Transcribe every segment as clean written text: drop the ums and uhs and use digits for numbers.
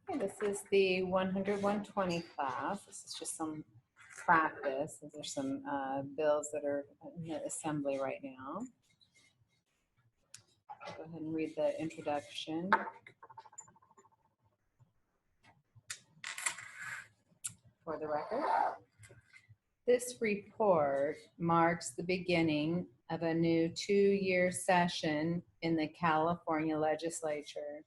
Okay, this is the 100-120 class. This is just some practice. There's some bills that are in the assembly right now. Go ahead and read the introduction. For the record, this report marks the beginning of a new 2-year session in the California legislature.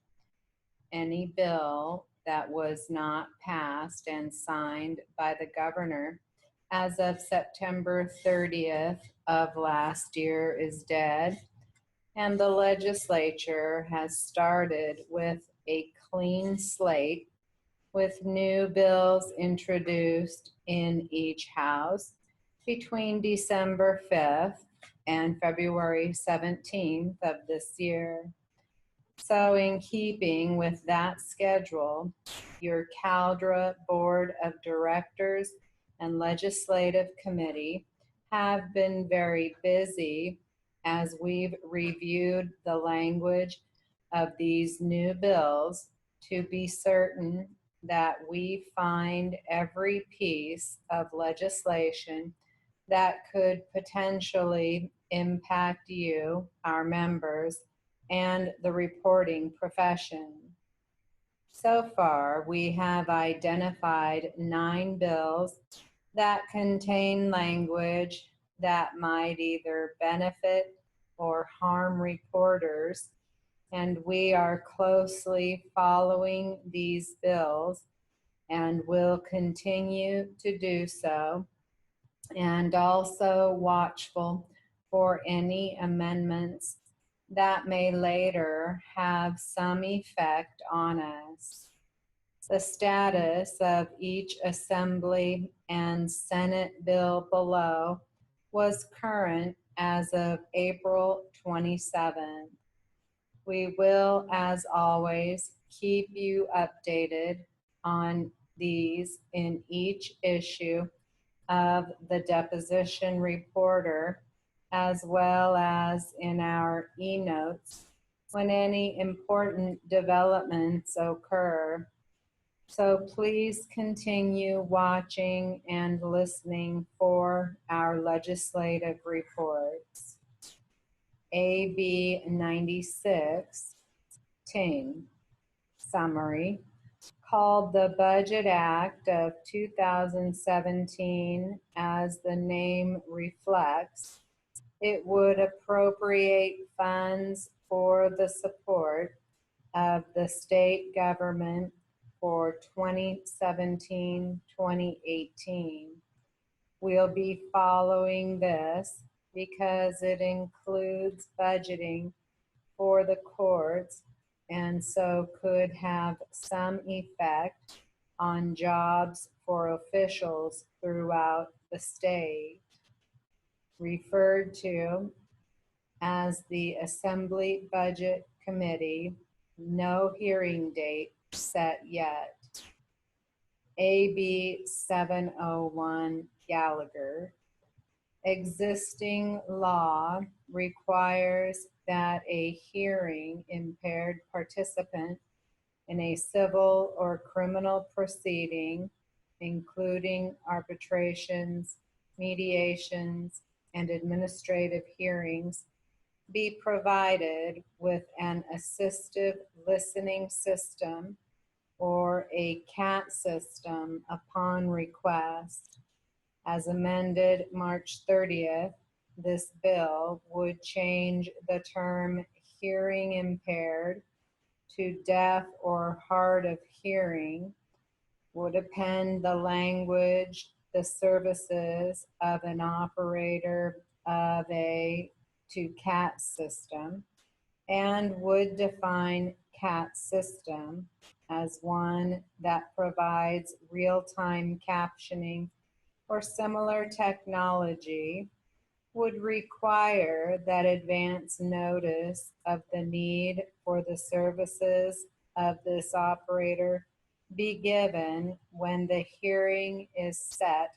Any bill that was not passed and signed by the governor as of September 30th of last year is dead, and the legislature has started with a clean slate with new bills introduced in each house between December 5th and February 17th of this year. So in keeping with that schedule, your Caldra Board of Directors and Legislative Committee have been very busy as we've reviewed the language of these new bills to be certain that we find every piece of legislation that could potentially impact you, our members, and the reporting profession. So far, we have identified 9 bills that contain language that might either benefit or harm reporters, and we are closely following these bills and will continue to do so, and also watchful for any amendments that may later have some effect on us. The status of each Assembly and Senate bill below was current as of April 27th. We will, as always, keep you updated on these in each issue of the Deposition Reporter, as well as in our e-notes when any important developments occur. So please continue watching and listening for our legislative reports. AB 96, Ting, summary, called the Budget Act of 2017 as the name reflects. It would appropriate funds for the support of the state government for 2017-2018. We'll be following this because it includes budgeting for the courts and so could have some effect on jobs for officials throughout the state. Referred to as the Assembly Budget Committee, no hearing date set yet. AB 701 Gallagher. Existing law requires that a hearing impaired participant in a civil or criminal proceeding, including arbitrations, mediations, and administrative hearings, be provided with an assistive listening system or a CAT system upon request. As amended March 30th, this bill would change the term hearing impaired to deaf or hard of hearing, would append the language, the services of an operator of a to CAT system, and would define CAT system as one that provides real-time captioning or similar technology, would require that advance notice of the need for the services of this operator be given when the hearing is set,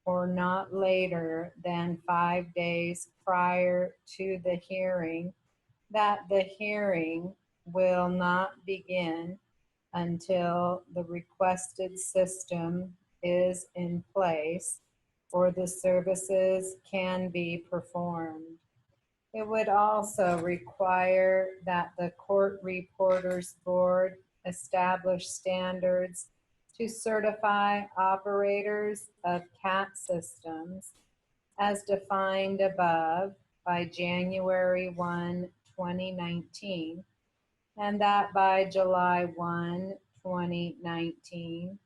or not later than 5 days prior to the hearing, that the hearing will not begin until the requested system is in place or the services can be performed. It would also require that the Court Reporters Board establish standards to certify operators of CAT systems as defined above by January 1, 2019, and that by July 1, 2019,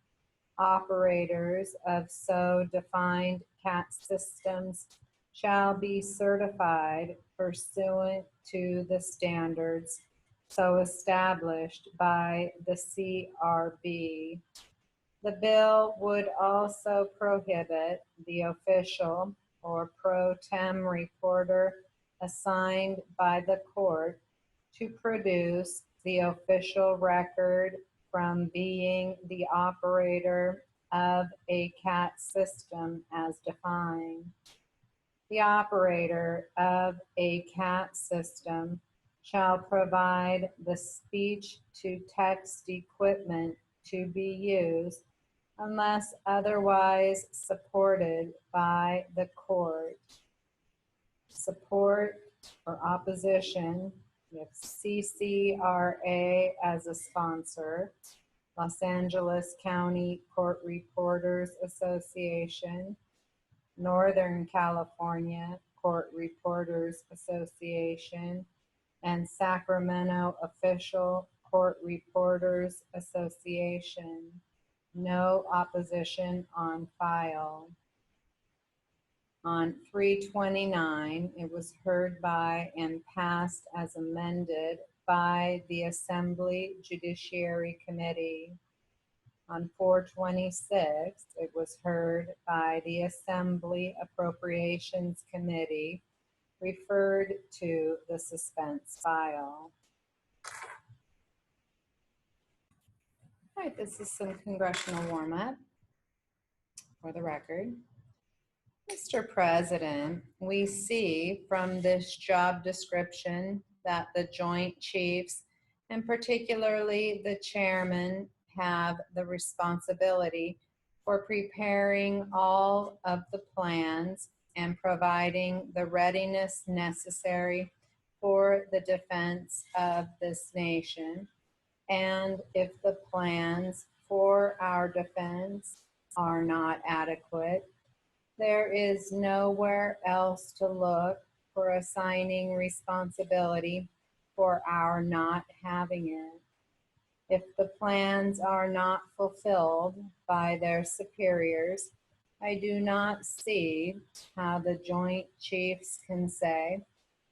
operators of so defined CAT systems shall be certified pursuant to the standards so established by the CRB. The bill would also prohibit the official or pro tem reporter assigned by the court to produce the official record from being the operator of a CAT system as defined. The operator of a CAT system shall provide the speech-to-text equipment to be used unless otherwise supported by the court. Support or opposition, with CCRA as a sponsor, Los Angeles County Court Reporters Association, Northern California Court Reporters Association, and Sacramento Official Court Reporters Association. No opposition on file. On 3/29, it was heard by and passed as amended by the Assembly Judiciary Committee. On 4/26, it was heard by the Assembly Appropriations Committee, referred to the suspense file. All right, this is some congressional warm-up for the record. Mr. President, we see from this job description that the Joint Chiefs, and particularly the chairman, have the responsibility for preparing all of the plans and providing the readiness necessary for the defense of this nation. And if the plans for our defense are not adequate, there is nowhere else to look for assigning responsibility for our not having it. If the plans are not fulfilled by their superiors, I do not see how the Joint Chiefs can say,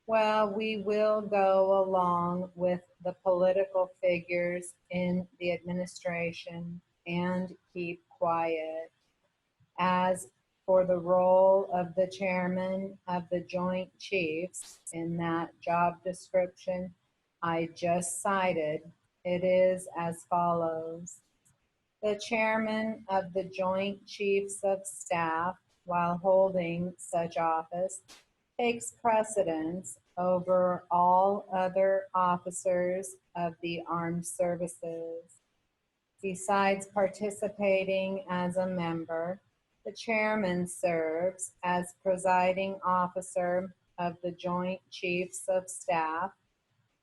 well, we will go along with the political figures in the administration and keep quiet. As for the role of the chairman of the Joint Chiefs in that job description I just cited, it is as follows. The chairman of the Joint Chiefs of Staff, while holding such office, takes precedence over all other officers of the armed services. Besides participating as a member, the chairman serves as presiding officer of the Joint Chiefs of Staff,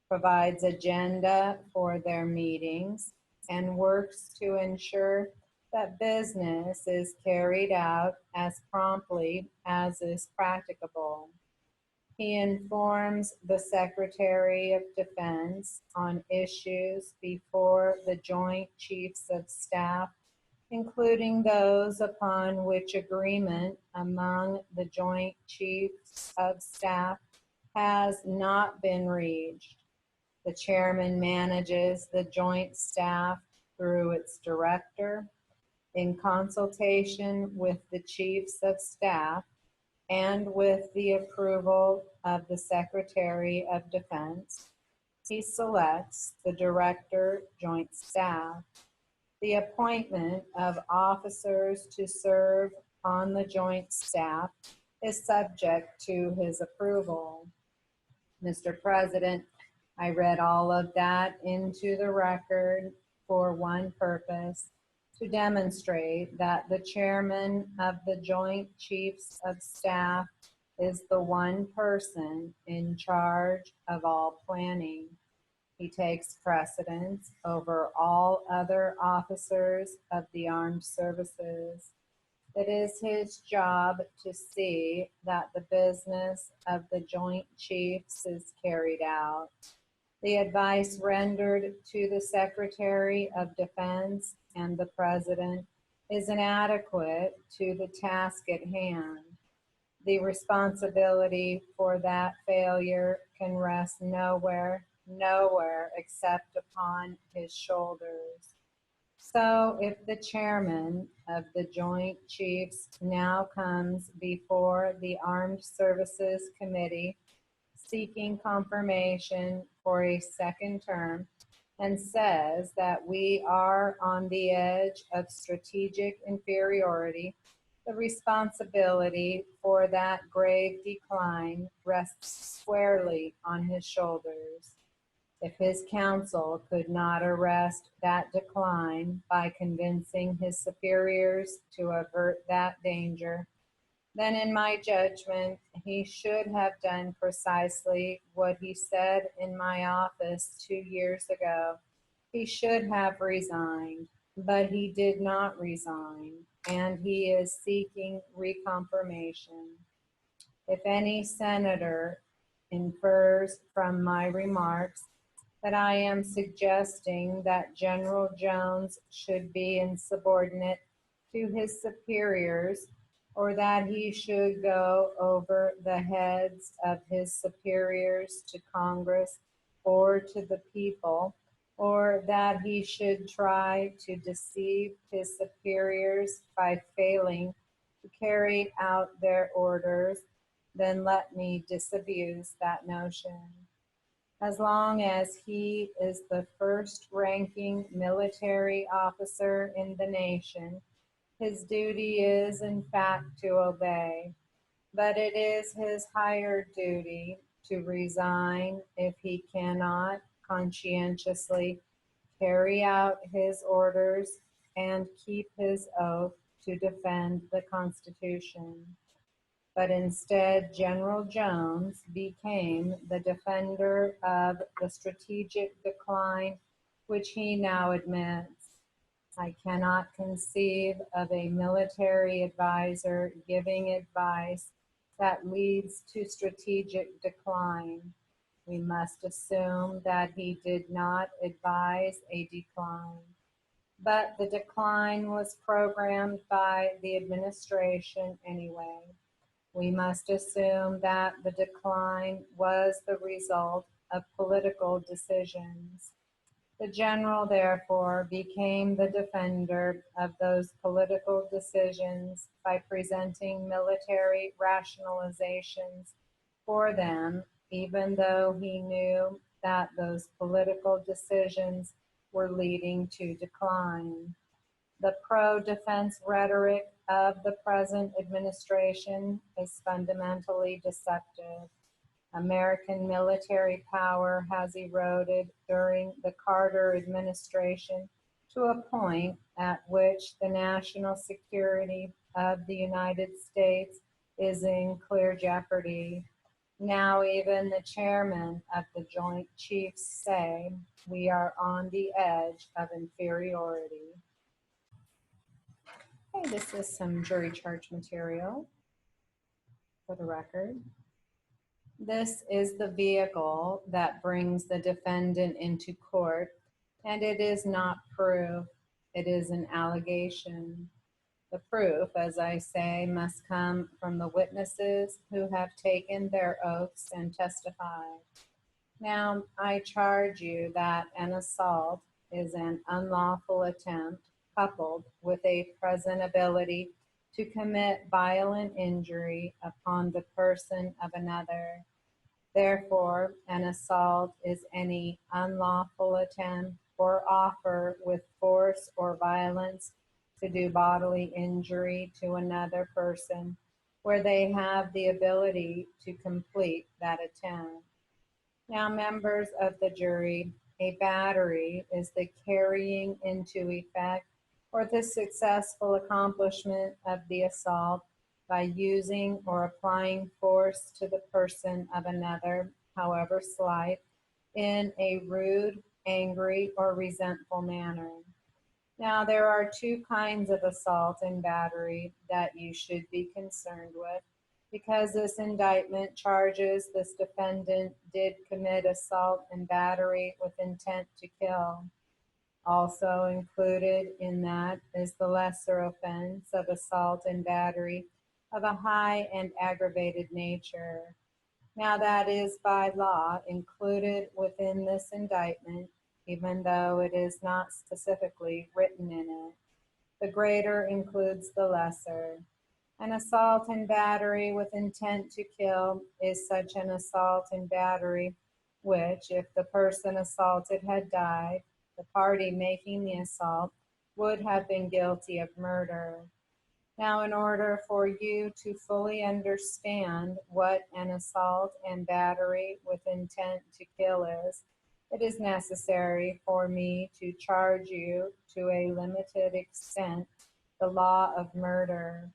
provides agenda for their meetings, and works to ensure that business is carried out as promptly as is practicable. He informs the Secretary of Defense on issues before the Joint Chiefs of Staff, including those upon which agreement among the Joint Chiefs of Staff has not been reached. The chairman manages the joint staff through its director in consultation with the chiefs of staff and with the approval of the Secretary of Defense. He selects the director joint staff. The appointment of officers to serve on the joint staff is subject to his approval. Mr. President, I read all of that into the record. for one purpose: to demonstrate that the chairman of the Joint Chiefs of Staff is the one person in charge of all planning. He takes precedence over all other officers of the armed services. It is his job to see that the business of the Joint Chiefs is carried out. The advice rendered to the Secretary of Defense and the President is inadequate to the task at hand. The responsibility for that failure can rest nowhere except upon his shoulders. So if the chairman of the Joint Chiefs now comes before the Armed Services Committee seeking confirmation for a second term and says that we are on the edge of strategic inferiority, the responsibility for that grave decline rests squarely on his shoulders. If his counsel could not arrest that decline by convincing his superiors to avert that danger, then in my judgment, he should have done precisely what he said in my office 2 years ago. He should have resigned, but he did not resign, and he is seeking reconfirmation. If any senator infers from my remarks that I am suggesting that General Jones should be insubordinate to his superiors, or that he should go over the heads of his superiors to Congress or to the people, or that he should try to deceive his superiors by failing to carry out their orders, then let me disabuse that notion. As long as he is the first-ranking military officer in the nation, his duty is, in fact, to obey, but it is his higher duty to resign if he cannot conscientiously carry out his orders and keep his oath to defend the Constitution. But instead, General Jones became the defender of the strategic decline which he now admits. I cannot conceive of a military advisor giving advice that leads to strategic decline. We must assume that he did not advise a decline, but the decline was programmed by the administration anyway. We must assume that the decline was the result of political decisions. The general, therefore, became the defender of those political decisions by presenting military rationalizations for them, even though he knew that those political decisions were leading to decline. The pro-defense rhetoric of the present administration is fundamentally deceptive. American military power has eroded during the Carter administration to a point at which the national security of the United States is in clear jeopardy. Now even the chairman of the Joint Chiefs say we are on the edge of inferiority. Okay, this is some jury charge material for the record. This is the vehicle that brings the defendant into court, and it is not proof, it is an allegation. The proof, as I say, must come from the witnesses who have taken their oaths and testified. Now, I charge you that an assault is an unlawful attempt coupled with a present ability to commit violent injury upon the person of another. Therefore, an assault is any unlawful attempt or offer with force or violence to do bodily injury to another person where they have the ability to complete that attempt. Now, members of the jury, a battery is the carrying into effect or the successful accomplishment of the assault by using or applying force to the person of another, however slight, in a rude, angry, or resentful manner. Now, there are two kinds of assault and battery that you should be concerned with because this indictment charges this defendant did commit assault and battery with intent to kill. Also included in that is the lesser offense of assault and battery of a high and aggravated nature. Now, that is by law included within this indictment, even though it is not specifically written in it. The greater includes the lesser. An assault and battery with intent to kill is such an assault and battery which, if the person assaulted had died, the party making the assault would have been guilty of murder. Now, in order for you to fully understand what an assault and battery with intent to kill is, it is necessary for me to charge you to a limited extent the law of murder.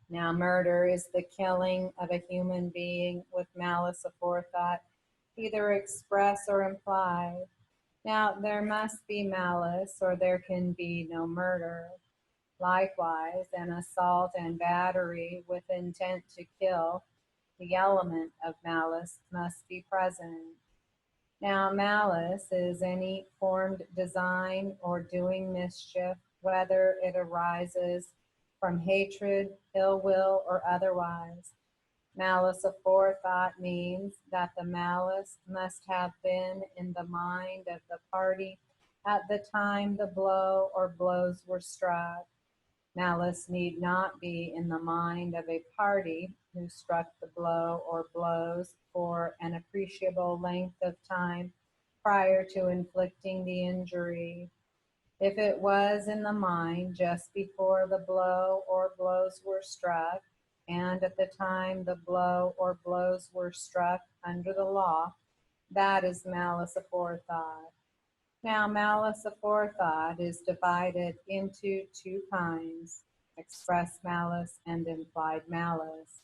Now, murder is the killing of a human being with malice aforethought, either express or implied. Now, there must be malice or there can be no murder. Likewise, an assault and battery with intent to kill, the element of malice must be present. Now, malice is any formed design or doing mischief, whether it arises from hatred, ill will, or otherwise. Malice aforethought means that the malice must have been in the mind of the party at the time the blow or blows were struck. Malice need not be in the mind of a party who struck the blow or blows for an appreciable length of time prior to inflicting the injury. If it was in the mind just before the blow or blows were struck, and at the time the blow or blows were struck under the law, that is malice aforethought. Now, malice aforethought is divided into two kinds, express malice and implied malice.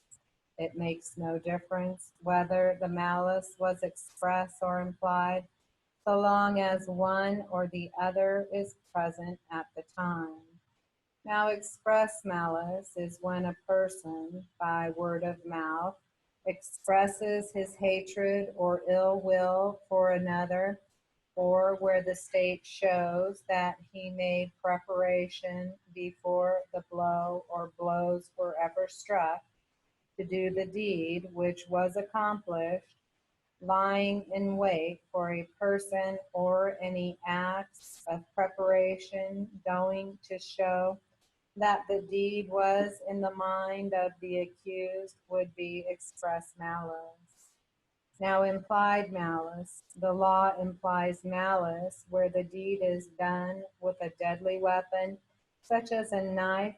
It makes no difference whether the malice was express or implied, so long as one or the other is present at the time. Now, express malice is when a person, by word of mouth, expresses his hatred or ill will for another, or where the state shows that he made preparation before the blow or blows were ever struck to do the deed which was accomplished, lying in wait for a person or any acts of preparation going to show that the deed was in the mind of the accused would be express malice. Now, implied malice. The law implies malice where the deed is done with a deadly weapon, such as a knife,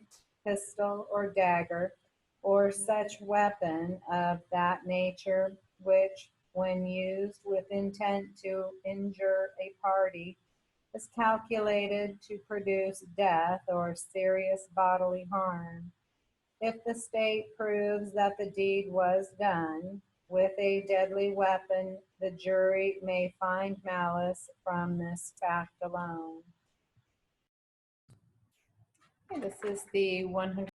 pistol, or dagger, or such weapon of that nature which, when used with intent to injure a party, is calculated to produce death or serious bodily harm. If the state proves that the deed was done with a deadly weapon, the jury may find malice from this fact alone. Okay, this is the 100